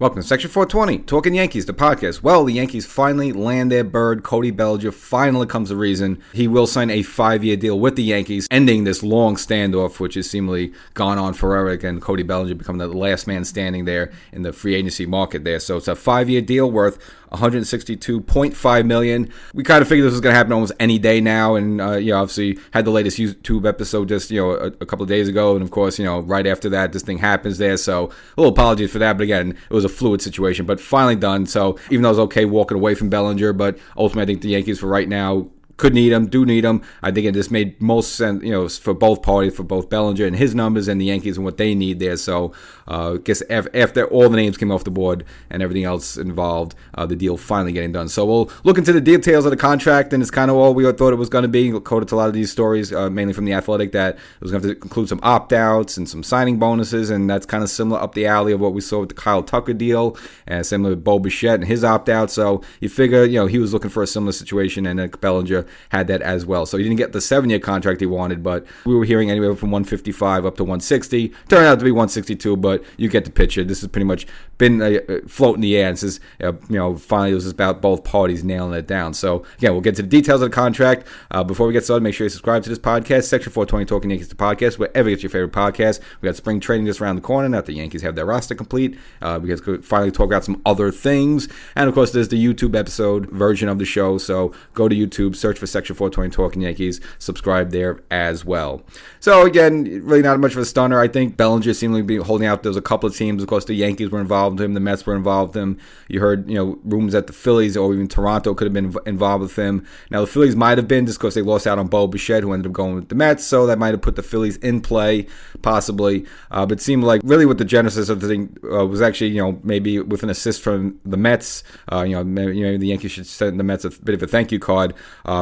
Welcome to Section 420, Talkin Yankees, the podcast. Well, the Yankees finally land their bird. Cody Bellinger finally comes to reason. He will sign a 5-year deal with the Yankees, ending this long standoff, which has seemingly gone on forever. Again, Cody Bellinger becoming the last man standing there in the free agency market there. So it's a 5-year deal worth $162.5 million. We kind of figured this was going to happen almost any day now, and obviously had the latest YouTube episode just a couple of days ago, and of course right after that this thing happens there. So a little apologies for that, but again, it was a fluid situation, but finally done. So even though I was okay walking away from Bellinger, but ultimately I think the Yankees for right now could need him, do need him. I think it just made most sense, for both parties, for both Bellinger and his numbers and the Yankees and what they need there. So I guess after all the names came off the board and everything else involved, the deal finally getting done. So we'll look into the details of the contract, and it's kind of all we thought it was going to be. Quoted to a lot of these stories, mainly from The Athletic, that it was going to include some opt-outs and some signing bonuses, and that's kind of similar up the alley of what we saw with the Kyle Tucker deal, and similar with Bo Bichette and his opt-out. So you figure, he was looking for a similar situation, and Bellinger had that as well. So he didn't get the 7-year contract he wanted, but we were hearing anywhere from 155 up to 160. Turned out to be 162, but you get the picture. This has pretty much been floating in the air, and this is, finally it was about both parties nailing it down. So again, we'll get to the details of the contract. Before we get started, make sure you subscribe to this podcast, Section 420 Talkin Yankees, the podcast, wherever you get your favorite podcast. We got spring training just around the corner. Now the Yankees have their roster complete. We get to finally talk about some other things. And of course, there's the YouTube episode version of the show. So go to YouTube, search for Section 420 Talkin Yankees, subscribe there as well. So again, really not much of a stunner. I think Bellinger seemed to be holding out. There was a couple of teams. Of course, the Yankees were involved with him. The Mets were involved with him. You heard, rumors that the Phillies or even Toronto could have been involved with him. Now, the Phillies might have been just because they lost out on Bo Bichette, who ended up going with the Mets. So that might have put the Phillies in play, possibly. But it seemed like really what the genesis of the thing was actually, maybe with an assist from the Mets. Maybe the Yankees should send the Mets a bit of a thank you card.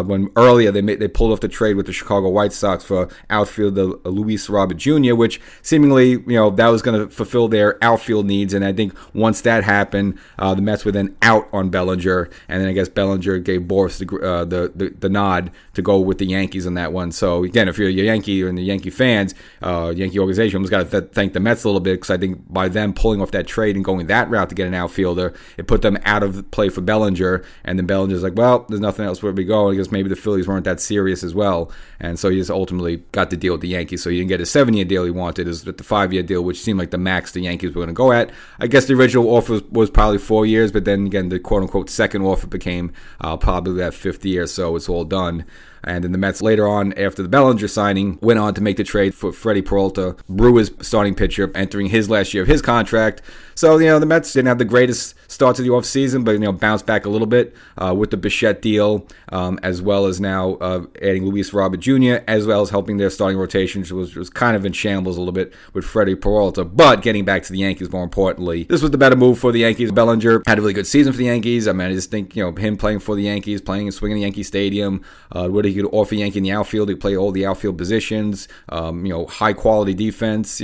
When earlier they pulled off the trade with the Chicago White Sox for outfielder Luis Robert Jr., which seemingly, that was going to fulfill their outfield needs. And I think once that happened, the Mets were then out on Bellinger, and then I guess Bellinger gave Boris the nod to go with the Yankees on that one. So again, if you're a Yankee and the Yankee fans, Yankee organization, almost got to thank the Mets a little bit, because I think by them pulling off that trade and going that route to get an outfielder, it put them out of play for Bellinger. And then Bellinger's like, well, there's nothing else where we go. I guess maybe the Phillies weren't that serious as well, and so he just ultimately got the deal with the Yankees. So he didn't get a 7-year deal he wanted, is with the 5-year deal, which seemed like the max the Yankees were going to go at. I guess the original offer was probably 4 years, but then again, the quote-unquote second offer became probably that 5th year, so it's all done. And then the Mets later on, after the Bellinger signing, went on to make the trade for Freddie Peralta, Brewers starting pitcher, entering his last year of his contract. So, the Mets didn't have the greatest start to the offseason, but, bounced back a little bit with the Bichette deal, as well as now adding Luis Robert Jr., as well as helping their starting rotation, which was kind of in shambles a little bit with Freddie Peralta. But getting back to the Yankees, more importantly, this was the better move for the Yankees. Bellinger had a really good season for the Yankees. I mean, I just think, him playing for the Yankees, playing and swinging in Yankee Stadium, what he could offer Yankee in the outfield. He could play all the outfield positions, high quality defense,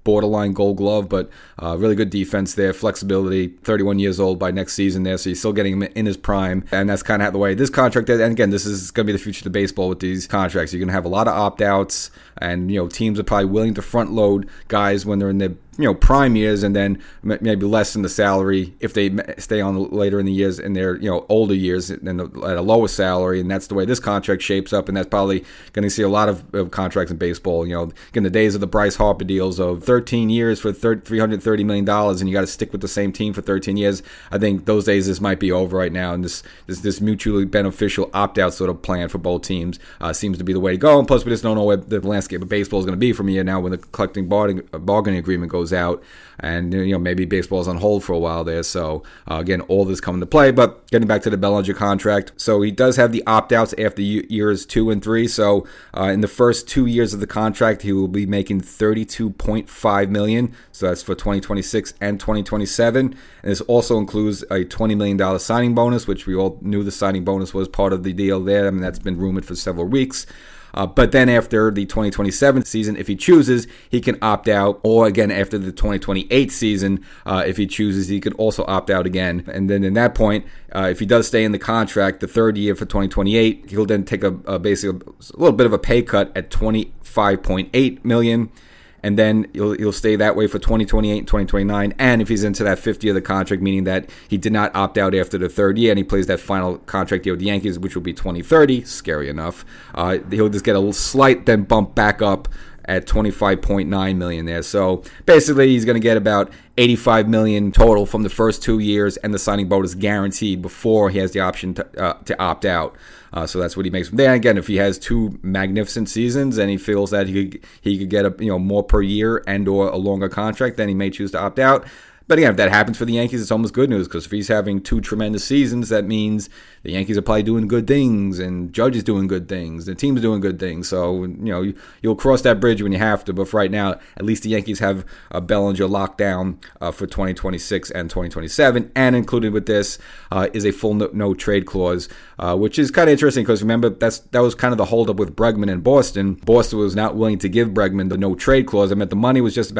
borderline Gold Glove, but really good defense there, flexibility, 31 years old by next season there, so you're still getting him in his prime, and that's kind of the way this contract is. And again, this is going to be the future of baseball with these contracts. You're going to have a lot of opt-outs, and teams are probably willing to front load guys when they're in their prime years, and then maybe less in the salary if they stay on later in the years, in their older years, and at a lower salary. And that's the way this contract shapes up, and that's probably going to see a lot of contracts in baseball. In the days of the Bryce Harper deals of 13 years for $330 million, and you got to stick with the same team for 13 years. I think those days this might be over right now, and this mutually beneficial opt-out sort of plan for both teams seems to be the way to go. And plus, we just don't know what the landscape of baseball is going to be from a year now when the collective bargaining agreement goes out, and maybe baseball is on hold for a while there. So again, all this coming to play. But getting back to the Bellinger contract, so he does have the opt-outs after years 2 and 3. So in the first 2 years of the contract, he will be making $32.5 million. So that's for 2026 and 2027. And this also includes a $20 million signing bonus, which we all knew the signing bonus was part of the deal there. I mean, that's been rumored for several weeks. But then after the 2027 season, if he chooses, he can opt out. Or again, after the 2028 season, if he chooses, he could also opt out again. And then in that point, if he does stay in the contract, the third year for 2028, he'll then take basically a little bit of a pay cut at $25.8 million. and then he'll stay that way for 2028 and 2029. And if he's into that 5th year of the contract, meaning that he did not opt out after the 3rd year, and he plays that final contract year with the Yankees, which will be 2030, scary enough, he'll just get a slight then bump back up at $25.9 million there. So basically, he's going to get about $85 million total from the first 2 years, and the signing bonus guaranteed before he has the option to opt out. So that's what he makes from there. Again, if he has 2 magnificent seasons and he feels that he could get more per year and or a longer contract, then he may choose to opt out. But again, if that happens for the Yankees, it's almost good news, because if he's having 2 tremendous seasons, that means the Yankees are probably doing good things, and Judge is doing good things, the team's doing good things. So, you'll cross that bridge when you have to. But for right now, at least the Yankees have Bellinger locked down for 2026 and 2027. And included with this is a full no trade clause, which is kind of interesting, because remember, that was kind of the holdup with Bregman in Boston. Boston was not willing to give Bregman the no trade clause. I mean, the money was just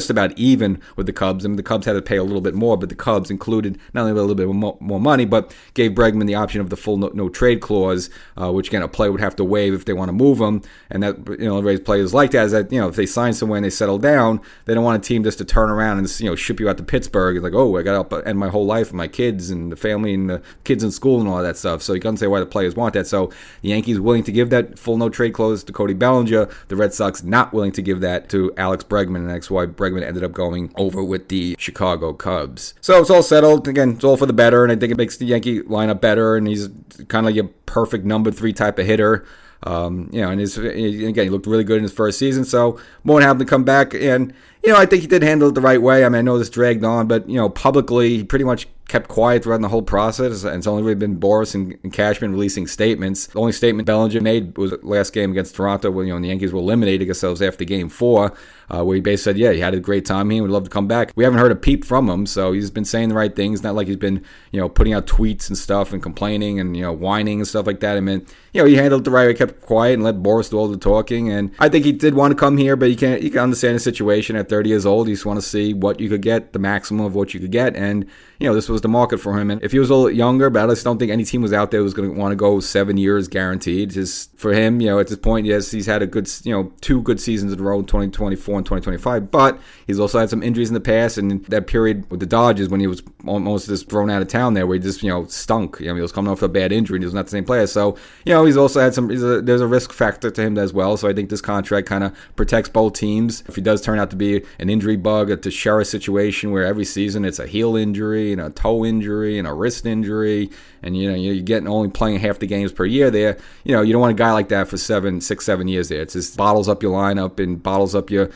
about even with the Cubs. I mean, the Cubs had to pay a little bit more, but the Cubs included not only a little bit more money, but gave Bregman the option of the full no trade clause, which again a player would have to waive if they want to move him. And that the players like that is that if they sign somewhere and they settle down, they don't want a team just to turn around and ship you out to Pittsburgh. It's like, oh, I got to end my whole life with my kids and the family and the kids in school and all that stuff. So you can say why the players want that. So the Yankees willing to give that full no trade clause to Cody Bellinger. The Red Sox not willing to give that to Alex Bregman, and that's why Bregman ended up going over with the Chicago Cubs. So it's all settled. Again, it's all for the better, and I think it makes the Yankee lineup better, and he's kind of like your perfect number 3 type of hitter. And again, he looked really good in his first season, so more than happy to come back. And, I think he did handle it the right way. I mean, I know this dragged on, but, publicly, he pretty much kept quiet throughout the whole process, and it's only really been Boris and Cashman releasing statements. The only statement Bellinger made was last game against Toronto when the Yankees were eliminated against themselves after Game 4, where he basically said, he had a great time here, would love to come back. We haven't heard a peep from him, so he's been saying the right things. Not like he's been, putting out tweets and stuff and complaining and, whining and stuff like that. I mean, he handled it the right way, kept quiet and let Boris do all the talking. And I think he did want to come here, but you can understand the situation at 30 years old. You just want to see what you could get, the maximum of what you could get. And, this was the market for him. And if he was a little younger, but I just don't think any team was out there who was going to want to go 7 years guaranteed. Just for him, at this point, yes, he's had a good, 2 good seasons in a row in 2024 and 2025, but he's also had some injuries in the past, and that period with the Dodgers when he was almost just thrown out of town there, where he just, stunk. He was coming off a bad injury, and he was not the same player. So, he's also had there's a risk factor to him as well. So I think this contract kind of protects both teams. If he does turn out to be an injury bug, a Teixeira situation where every season it's a heel injury and a toe injury and a wrist injury, and you're getting only playing half the games per year there, you don't want a guy like that for 6-7 years there. It's just bottles up your lineup and bottles up your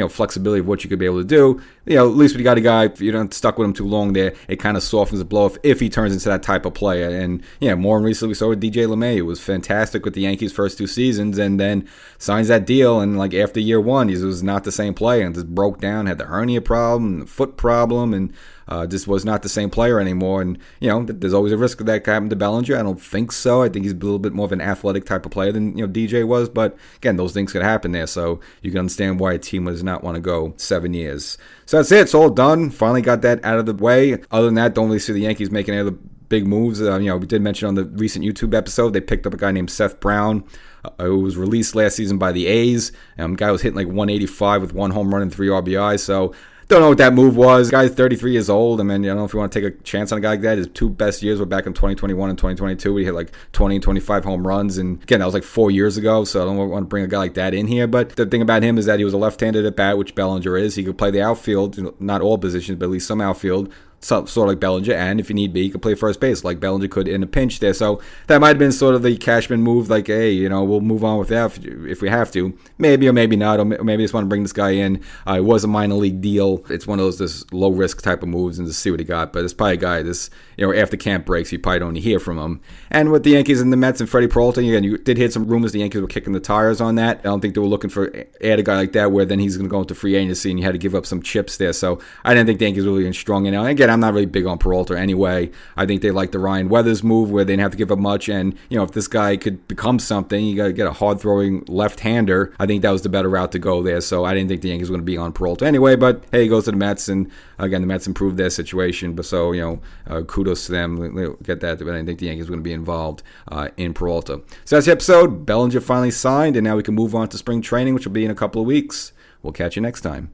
flexibility of what you could be able to do. At least when you got a guy, if you're not stuck with him too long there, it kind of softens the blow if he turns into that type of player. And more recently we saw with DJ LeMay, who was fantastic with the Yankees first 2 seasons, and then signs that deal, and like after year 1, he was not the same player and just broke down, had the hernia problem, the foot problem, and just was not the same player anymore. And, there's always a risk that could happen to Bellinger. I don't think so. I think he's a little bit more of an athletic type of player than, DJ was. But, again, those things could happen there. So you can understand why a team does not want to go 7 years. So that's it. It's all done. Finally got that out of the way. Other than that, don't really see the Yankees making any other big moves. We did mention on the recent YouTube episode, they picked up a guy named Seth Brown, who was released last season by the A's. Guy was hitting like 185 with 1 home run and 3 RBI. So, don't know what that move was. The guy's 33 years old. I mean, I don't know if you want to take a chance on a guy like that. His 2 best years were back in 2021 and 2022. He hit like 20 and 25 home runs. And again, that was like 4 years ago. So I don't want to bring a guy like that in here. But the thing about him is that he was a left-handed at bat, which Bellinger is. He could play the outfield, not all positions, but at least some outfield. Sort of like Bellinger, and if you need be, he could play first base like Bellinger could in a pinch there. So that might have been sort of the Cashman move, like, hey, we'll move on with that if we have to. Maybe or maybe not, or maybe just want to bring this guy in. It was a minor league deal. It's one of those this low-risk type of moves and just see what he got. But it's probably a guy after camp breaks, you probably don't hear from him. And with the Yankees and the Mets and Freddie Peralta, again, you did hear some rumors the Yankees were kicking the tires on that. I don't think they were looking for add a guy like that where then he's going to go into free agency and you had to give up some chips there. So I didn't think the Yankees were really strong in it. Again, I'm not really big on Peralta anyway. I think they like the Ryan Weathers move where they didn't have to give up much. And, if this guy could become something, you got to get a hard-throwing left-hander. I think that was the better route to go there. So I didn't think the Yankees were going to be on Peralta anyway. But, hey, he goes to the Mets. And, again, the Mets improved their situation. But so, kudos to them. They'll get that. But I didn't think the Yankees were going to be involved in Peralta. So that's the episode. Bellinger finally signed. And now we can move on to spring training, which will be in a couple of weeks. We'll catch you next time.